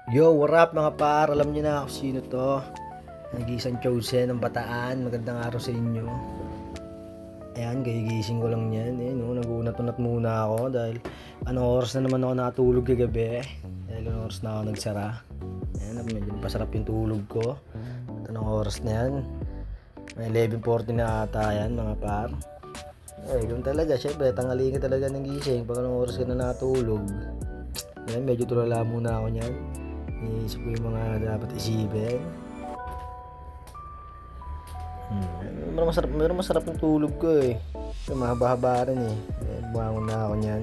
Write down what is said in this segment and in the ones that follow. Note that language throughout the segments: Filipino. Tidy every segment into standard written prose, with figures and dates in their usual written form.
Yo, what up mga par? Alam niyo na ako sino to. Nag-iisang chosen ng Bataan. Magandang araw sa inyo. Ayan, gigising ko lang yan. Nag-unat-unat muna ako dahil anong oras na naman ako natulog kagabi. Dahil anong oras na ako nagsara. Ayan, medyo pasarap yung tulog ko. At anong oras na yan? May 11:40 na ata yan mga par. Ganun talaga. Siyempre, tanghali ka talaga ng gising pag anong oras ka na natulog. Ayan, medyo tulala muna ako niyan. Iisip ko yung mga dapat isipin. Meron masarap yung tulog ko eh. Kasi mahaba-haba rin eh. Bumangon na ako niyan.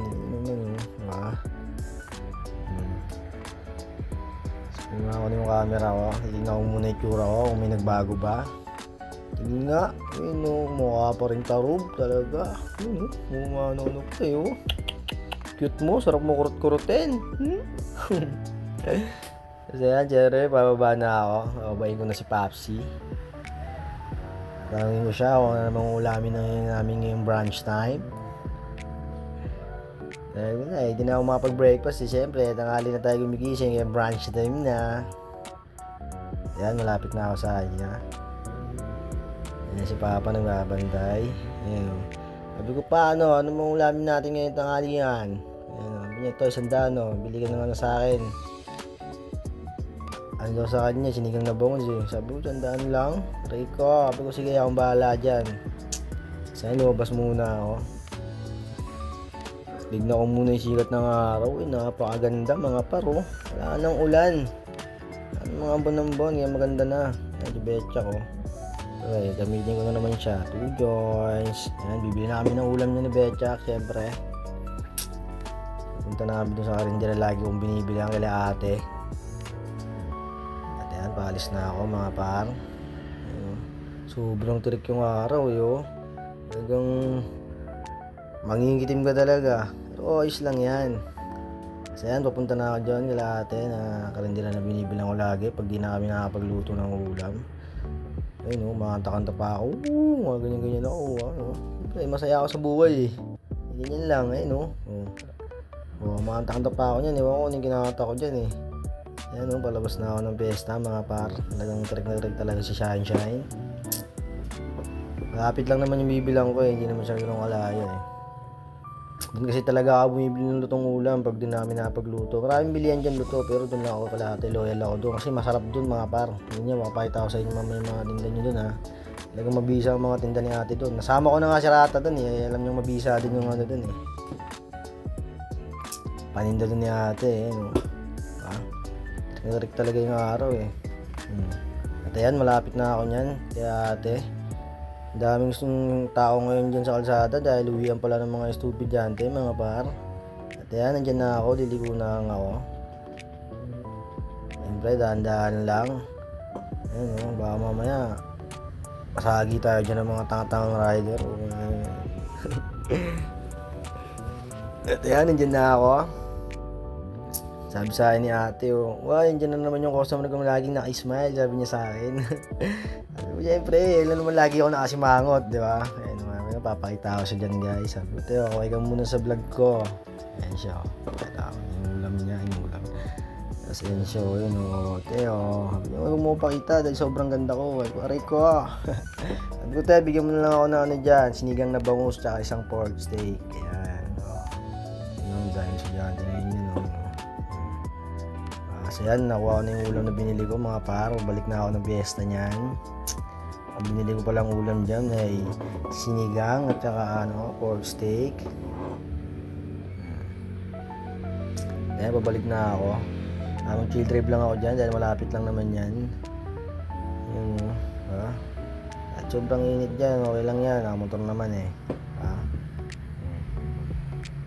Tingnan ko na yung camera ko. Tingnan ko muna yung tsura ko kung may nagbago ba. Tingnan nga. Mukha pa rin tarub talaga. Ano kayo. Cute mo. Sarap mo kurut-kurutin. Kasi yan, Jerry, bababa na ako. Babayin ko na si Papsi. Tangin ko siya kung ano namang ulamin namin ngayong brunch time. Dahil ko na hindi na ako makapag-breakfast. Siyempre, tanghali na tayo gumigising. Yung brunch time na. Yan, malapit na ako sa kanya. Yan si Papa nagbabantay. Yan. Sabi ko pa, ano mong ulamin natin ngayong tanghali yan? Yan, sabi niya, ito, $100. Bili ka naman sa akin. Ano daw sa kanya, sinigang na bongos eh. Sabi ko, $100 lang. Rico, sabi ko, sige, akong bahala dyan. Sa'yo, lumabas muna ako. Tignan ko muna yung sikat ng araw. Napakaganda mga paro. Wala nang ulan. Ano mga ambon-ambon, kaya maganda na. Medyo betcha ko. Okay, gamitin ko na naman siya. 2 joints. Ayan, bibili na kami ng ulam niya ni Betcha, syempre. Punta na kami doon sa karindera lagi kong binibili ang kila ate. Paalis na ako mga par. Sobrang tirik yung araw yo. Talagang mangingitim ka talaga. Pero ayos lang yan. Kasi yan, papunta na ako dyan kala ate na karindera na binibilang ko lagi pag di na kami nakapagluto ng ulam. Ayun makanta-kanta pa ako. Mga ganyan-ganyan ako. Siyempre, masaya ako sa buhay eh. Ganyan lang makanta-kanta pa ako niyan. Ewan ko yung kinakanta ko dyan eh. Ayan palabas na ako ng piyesta mga par. Talagang trick na trick talaga si Shine. Malapit lang naman yung bibilang ko eh. Hindi naman siya ganun kalaya eh. Doon kasi talaga ako bumibili ng lutong ulam pag doon namin napagluto. Maraming bilihan dyan luto pero doon lang ako kalahati. Loyal ako doon kasi masarap doon mga par. Hindi niya makapakita ko sa inyo mamaya yung mga tinda nyo doon ha. Talagang mabisa ang mga tinda ni ate doon. Nasama ko na nga si Rata doon eh. Alam niyo mabisa din yung ano doon eh. Paninda doon ni ate eh. Nagrik talaga yung araw eh. At ayan, malapit na ako niyan. Kaya ate, daming gustong tao ngayon dyan sa kalsada dahil uwian pala ng mga estudyante mga par. At ayan, nandyan na ako, liliko na ako. Siyempre, dahan-dahan lang. Ayan baka mamaya masagi tayo dyan ng mga tangatang rider. At ayan, nandyan na ako. Sabi sa akin ni ate, nandiyan na naman yung customer ko laging naka-smile, sabi niya sa akin. Sabi ko, siyempre, ilan naman lagi ako nakasimangot, di ba? Ayun naman, papakita ko siya dyan guys. Sabi ko, Teo, okay ka muna sa vlog ko. Ayan siya, yung ulam niya, yung ulam. Tapos ayan siya, Teo, sabi niya, huwag mo pakita dahil sobrang ganda ko. Sabi ko, aray ko. Sabi ko, Teo, bigyan mo na lang ako ng ano dyan, sinigang na bangus, tsaka isang pork steak. Ayan, yun, dahil siya dyan, tingin niya, So yan, nakuha ko na yung ulam na binili ko mga par. Balik na ako ng fiesta niyan. Ang binili ko palang ulam dyan ay sinigang at saka pork steak. Ayan, babalik na ako. Chill trip lang ako dyan dahil malapit lang naman yan. At sobrang init dyan, okay lang yan. Nakamotor naman eh.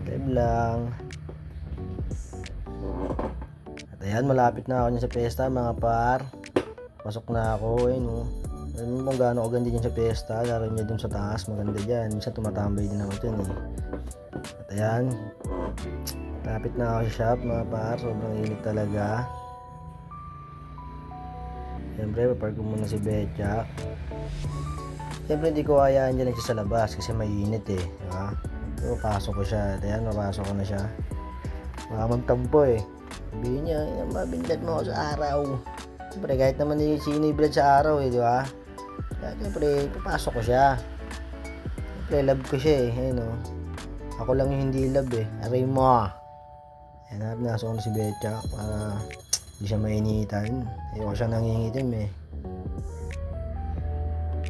Trip lang. Ayan, malapit na ako dyan sa piyesta mga par. Pasok na ako alam mo kung gaano ako ganda dyan sa piyesta. Laro niya dun sa taas, maganda dyan. Minsan tumatambay din ako dyan eh. At ayan, malapit na ako sa shop mga par. Sobrang init talaga. Siyempre, papark ko muna si Betcha. Siyempre, hindi ko hayaan dyan siya sa labas kasi mainit eh, diba? Pero pasok ko siya. At ayan, mapasok ko na siya. Baka magtampo eh. Sabihin niya, mabinlad mo ako sa araw. Siyempre, kahit naman sino ibilad sa araw di ba? Kaya siyempre, papasok ko siya. Siyempre, love ko siya ayun o. Ako lang yung hindi love aray mo. Ayan, pinasok ko na si Betcha para hindi siya mainitan. Ayoko siya nangingitim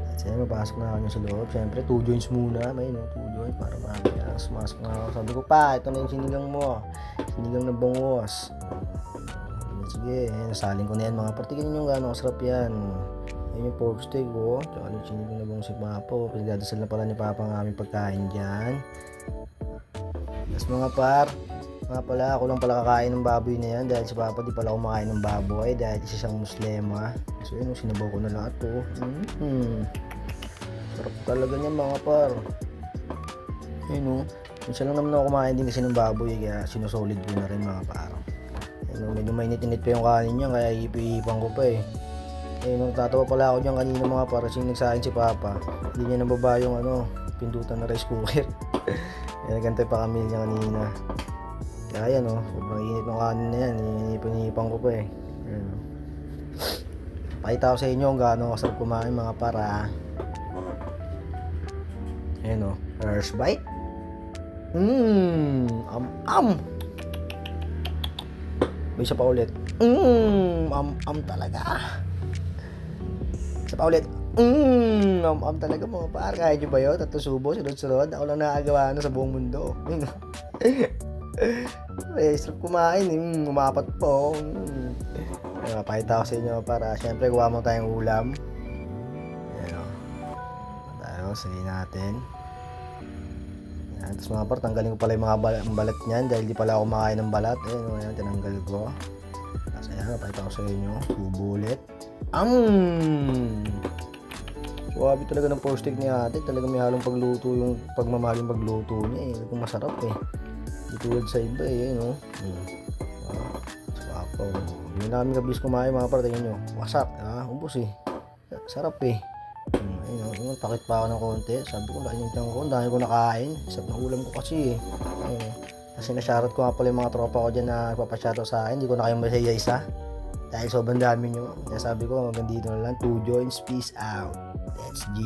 At sige, mapasok na ako niya sa loob. Siyempre, 2 joints muna. May 2 joints para mamaya. Sumasok na ako. Sabi ko pa, ito na yung sinigang mo. Sinigang na bangos. Sige, nasalin ko na yan mga partikin nyo gano'ng kasarap yan. Yan yung pork steak tsaka yung sinigang na bangos si Papa. Pinagdadasal na pala ni Papa ang aming pagkain dyan. Tapos mga par, nga pala ako lang pala kakain ng baboy na yan dahil si Papa di pala kumakain ng baboy dahil isa siyang muslima. So yun, sinabaw ko na lahat Sarap talaga niya mga par. Yun minsan lang naman ako kumain din kasi ng baboy kaya sinusolid ko na rin mga par. Medyo mainit-init pa yung kanin niya kaya ipi-ipan ko pa tatawa pala ako dyan kanina mga par kasi nagsahin si Papa. Hindi niya nababa yung pindutan na rice cooker. Kaya gantay pa kami niya kanina. Kaya yan sobrang init ng kanin na yan. Inipan ko pa Pakita ko sa inyo kung gaano kasarap kumain mga para. Ayan first bite. May isa pa ulit. Talaga. Isa pa ulit. Talaga mga par. Kaya nyo ba yun? Tatlo subo, sunod-sunod. Ako lang nakagawa sa buong mundo. Sarap kumain. Umapat po. Pakita ko sa inyo para syempre kuha mo tayong ulam. Ayan sige natin. Tapos mga par, tanggalin ko pala yung mga balat niyan dahil di pala ako makain ng balat. Ayan, tinanggal ko. Tapos ayan, pakita ko sa inyo. Subulit. Suwabi talaga ng pork steak ni ate. Talaga may halong pagluto yung pagmamahal yung pagluto niya Kung masarap Di tulad sa iba Sarap Hindi namin kabis kumain mga par. Tingnan nyo. Wasak. Ubus Sarap Ayun, pakit pa ako ng konti. Sabi ko, laki yung tiyan ko. Ang dami ko nakain. Isap na ulam ko kasi Kasi na-shoutout ko nga pala yung mga tropa ko dyan na nagpapashoutout sa akin. Hindi ko na kayo masaya isa. Dahil sobrang dami nyo. Kaya sabi ko, hanggang dito na lang. 2 joints. Peace out. Let's G.